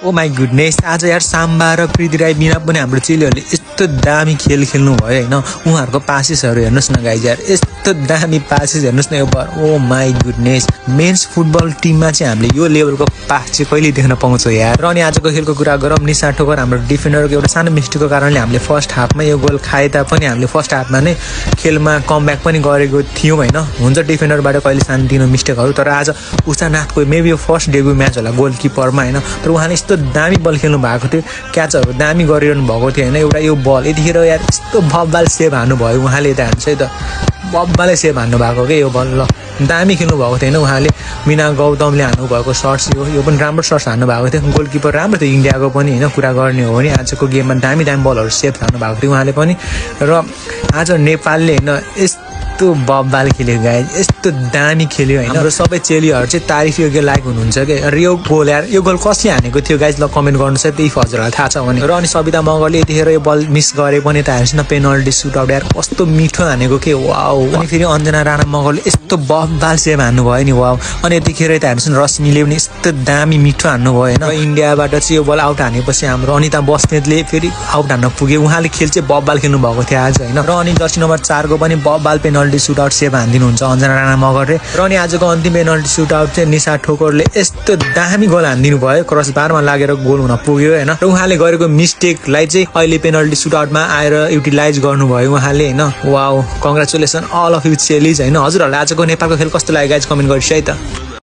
Oh my goodness, आज यार साम्बा र प्रीति राई बिना पनि हाम्रो चेलीहरूले यस्तो दामी खेल खेल्नु भयो होइन। उहाँहरूको पासेसहरू हेर्नुहोस् न गाइज, यार यस्तो दामी पासेस हेर्नुहोस् न यो बार। ओ माई गुडनेस, मेन्स फुटबल टिममा चाहिँ हामीले यो लेभलको पास चाहिँ कहिले देख्न पाउँछौँ यार। र अनि आजको खेलको कुरा गरौँ, निशा ठोकर हाम्रो डिफेन्डरको एउटा सानो मिस्टेकको कारणले हामीले फर्स्ट हाफमा यो गोल खाए तापनि हामीले फर्स्ट हाफमा नै खेलमा कमब्याक पनि गरेको थियौँ होइन। हुन्छ डिफेन्डरबाट कहिले सानोतिनो मिस्टेकहरू, तर आज उषानाथको मेबी यो फर्स्ट डेब्यू म्याच होला गोलकिपरमा होइन। तर उहाँले यस्तो दामी बल खेल्नु भएको थियो, क्याचहरू दामी गरिरहनु भएको थियो होइन। एउटा यो बल यतिखेर यार यस्तो बब्बाल सेभ हान्नुभयो उहाँले, यता हान्छ है त बब्बाले सेभ हान्नु भएको क्या यो बल। ल दामी खेल्नु भएको थियो होइन उहाँले। मिना गौतमले हान्नुभएको सर्ट्स यो पनि राम्रो सर्ट्स हान्नु भएको थियो। गोलकिपर राम्रो थियो इन्डियाको पनि होइन। कुरा गर्ने हो भने आजको गेममा दामी दामी बलहरू सेभ हान्नु भएको थियो उहाँले पनि। र आज नेपालले होइन यस्तो बब्बाल खेल्यो गाइज, यस्तो दामी खेल्यो होइन। हाम्रो सबै चेलीहरू चाहिँ तारिफ योग्य लायक हुनुहुन्छ कि। र यो गोल यार, यो गोल कसले हानेको थियो गाइज, ल कमेन्ट गर्नुहोस् है, त्यही हजुरहरूलाई थाहा छ भने। र अनि सविता मगरले यतिखेर यो बल मिस गरे पनि त हेर्नुहोस् न, पेनल्टी सुट आउट यार कस्तो मिठो हानेको के, वाउ। अनि फेरि अन्जना राणा मगरले यस्तो बब्बाल सेभ हान्नुभयो नि, वाउ। अनि यतिखेर त हेर्नुहोस् न, रश्मिले पनि यस्तो दामी मिठो हान्नुभयो होइन। र इन्डियाबाट चाहिँ यो बल आउट हानेपछि हाम्रो अनिता बस्नेतले फेरि आउट हान्न पुग्यो। उहाँले खेल चाहिँ बब्बाल खेल्नु भएको थियो आज होइन। र अनि जर्सी नम्बर 4 को पनि बब्बाल पेनल्टी सुट आउट सेभ हानिदिनुहुन्छ अन्जना राणा मगरले। र अनि आजको अन्तिम पेनल्टी सुट आउट चाहिँ निशा ठोकरले यस्तो दामी गोल हानिदिनु भयो, क्रस बारमा लागेर गोल हुन पुग्यो होइन। र उहाँले गरेको मिस्टेकलाई चाहिँ अहिले पेनल्टी सुट आउटमा आएर युटिलाइज गर्नुभयो उहाँले होइन। Wow, congratulation all of you चेलिज होइन। हजुरहरूलाई आजको नेपालको खेल कस्तो लाग्यो गाइज, कमेन्ट गर्नुहोस् है त।